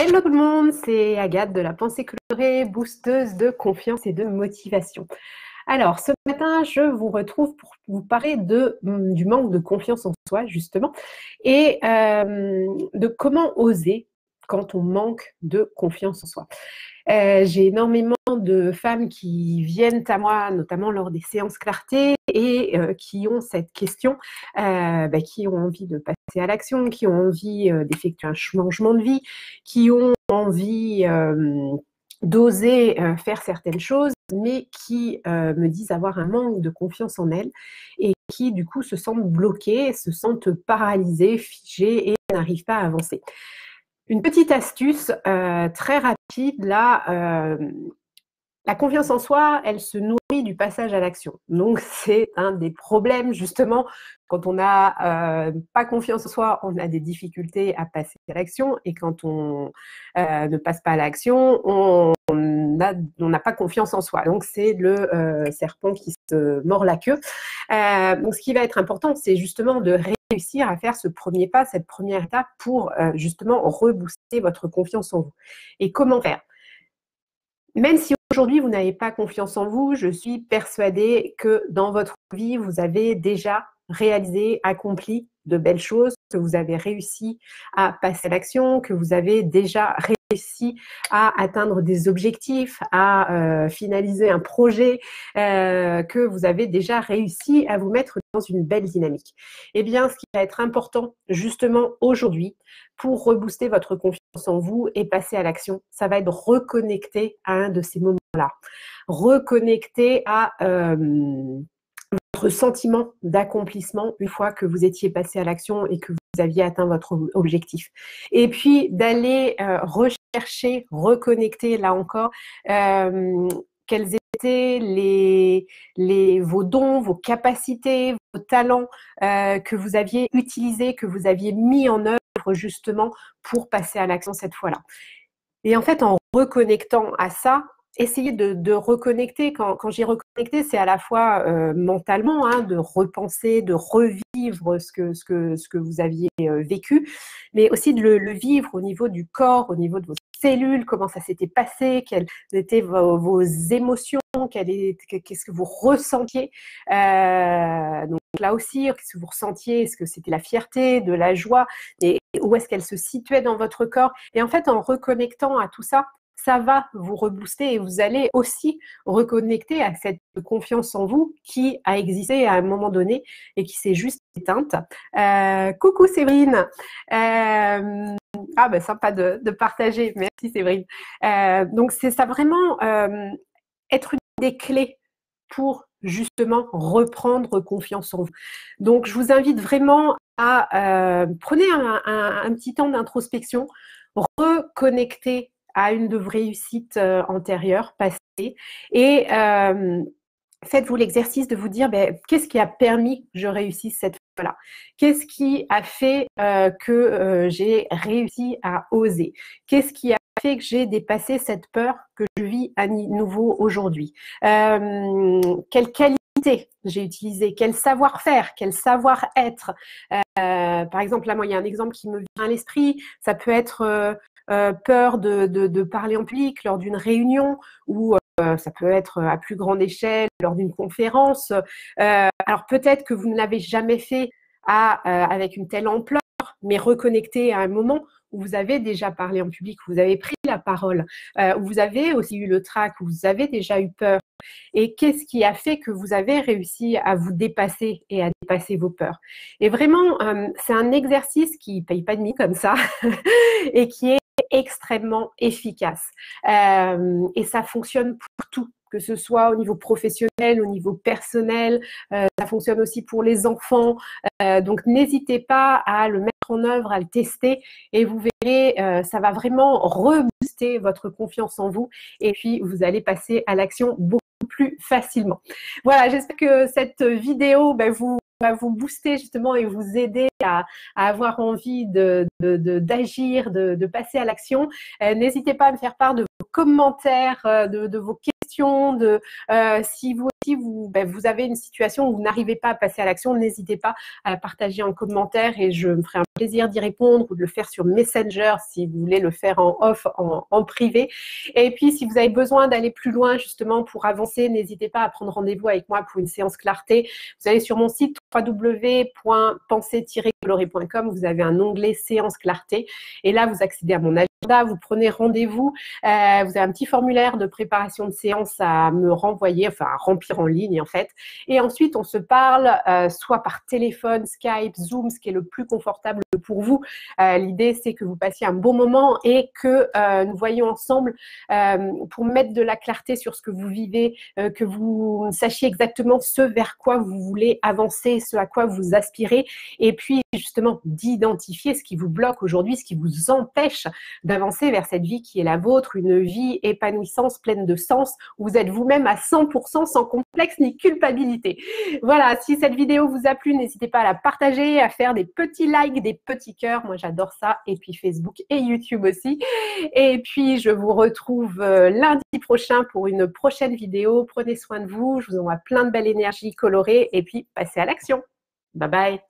Hello tout le monde, c'est Agathe de la pensée colorée, boosteuse de confiance et de motivation. Alors, ce matin, je vous retrouve pour vous parler du manque de confiance en soi, justement, et de comment oser quand on manque de confiance en soi. J'ai énormément de femmes qui viennent à moi, notamment lors des séances clarté, et qui ont cette question, qui ont envie de passer à l'action, qui ont envie d'effectuer un changement de vie, qui ont envie d'oser faire certaines choses, mais qui me disent avoir un manque de confiance en elles et qui, du coup, se sentent bloquées, se sentent paralysées, figées et n'arrivent pas à avancer. Une petite astuce très rapide, là, la confiance en soi, elle se nourrit du passage à l'action. Donc, c'est un des problèmes, justement, quand on n'a pas confiance en soi, on a des difficultés à passer à l'action. Et quand on ne passe pas à l'action, on n'a pas confiance en soi. Donc, c'est le serpent qui se mord la queue. Donc, ce qui va être important, c'est justement de réussir à faire ce premier pas, cette première étape pour justement rebooster votre confiance en vous. Et comment faire ? Même si aujourd'hui vous n'avez pas confiance en vous, je suis persuadée que dans votre vie, vous avez déjà réalisé, accompli de belles choses, que vous avez réussi à passer à l'action, que vous avez déjà réussi à atteindre des objectifs, à finaliser un projet, que vous avez déjà réussi à vous mettre dans une belle dynamique. Eh bien, ce qui va être important justement aujourd'hui pour rebooster votre confiance en vous et passer à l'action, ça va être reconnecter à un de ces moments-là. Reconnecter à votre sentiment d'accomplissement une fois que vous étiez passé à l'action et que vous aviez atteint votre objectif. Et puis d'aller rechercher, reconnecter là encore, quels étaient vos dons, vos capacités, vos talents que vous aviez utilisés, que vous aviez mis en œuvre justement pour passer à l'action cette fois-là. Et en fait, en reconnectant à ça, essayez de reconnecter. Quand j'ai reconnecté, c'est à la fois mentalement, hein, de repenser, de revivre ce que vous aviez vécu, mais aussi de le vivre au niveau du corps, au niveau de vos cellules, comment ça s'était passé, quelles étaient vos émotions, qu'est-ce que vous ressentiez. Donc là aussi, qu'est-ce que vous ressentiez? Est-ce que c'était la fierté, de la joie? Et où est-ce qu'elle se situait dans votre corps? Et en fait, en reconnectant à tout ça, ça va vous rebooster et vous allez aussi reconnecter à cette confiance en vous qui a existé à un moment donné et qui s'est juste éteinte. Coucou Séverine. Sympa de partager. Merci Séverine. Donc c'est ça vraiment être une des clés pour justement reprendre confiance en vous. Donc je vous invite vraiment à prenez un petit temps d'introspection, reconnecter à une de vos réussites antérieures, passées, et faites-vous l'exercice de vous dire qu'est-ce qui a permis que je réussisse cette fois-là? Qu'est-ce qui a fait que j'ai réussi à oser? Qu'est-ce qui a fait que j'ai dépassé cette peur que je vis à nouveau aujourd'hui? Quelle qualité j'ai utilisé? Quel savoir-faire? Quel savoir-être? Par exemple, là, moi, il y a un exemple qui me vient à l'esprit. Ça peut être peur de parler en public lors d'une réunion ou ça peut être à plus grande échelle lors d'une conférence. Alors peut-être que vous ne l'avez jamais fait avec une telle ampleur, mais reconnecté à un moment où vous avez déjà parlé en public, où vous avez pris la parole, où vous avez aussi eu le trac, où vous avez déjà eu peur. Et qu'est-ce qui a fait que vous avez réussi à vous dépasser et à dépasser vos peurs? Et vraiment, c'est un exercice qui ne paye pas de mie comme ça et qui est extrêmement efficace. Et ça fonctionne pour tout, que ce soit au niveau professionnel, au niveau personnel, ça fonctionne aussi pour les enfants. Donc, n'hésitez pas à le mettre en œuvre, à le tester et vous verrez, ça va vraiment rebooster votre confiance en vous et puis vous allez passer à l'action beaucoup plus facilement. Voilà, j'espère que cette vidéo va vous booster justement et vous aider à avoir envie d'agir, de passer à l'action. N'hésitez pas à me faire part de vos commentaires, de vos questions, si vous si vous avez une situation où vous n'arrivez pas à passer à l'action, n'hésitez pas à la partager en commentaire et je me ferai un plaisir d'y répondre ou de le faire sur Messenger si vous voulez le faire en off, en privé. Et puis, si vous avez besoin d'aller plus loin justement pour avancer, n'hésitez pas à prendre rendez-vous avec moi pour une séance clarté. Vous allez sur mon site www.penser-coloré.com, vous avez un onglet séance clarté et là, vous accédez à mon agenda, vous prenez rendez-vous, vous avez un petit formulaire de préparation de séance à me renvoyer, enfin à remplir en ligne en fait. Et ensuite, on se parle soit par téléphone, Skype, Zoom, ce qui est le plus confortable pour vous. L'idée, c'est que vous passiez un bon moment et que nous voyions ensemble pour mettre de la clarté sur ce que vous vivez, que vous sachiez exactement ce vers quoi vous voulez avancer, ce à quoi vous aspirez, et puis justement d'identifier ce qui vous bloque aujourd'hui, ce qui vous empêche d'avancer vers cette vie qui est la vôtre, une vie épanouissante, pleine de sens, où vous êtes vous-même à 100% sans complexe ni culpabilité. Voilà, si cette vidéo vous a plu, n'hésitez pas à la partager, à faire des petits likes, des petits cœurs, moi j'adore ça, et puis Facebook et YouTube aussi. Et puis je vous retrouve lundi prochain pour une prochaine vidéo. Prenez soin de vous, je vous envoie plein de belle énergie colorée et puis passez à l'action. Bye bye.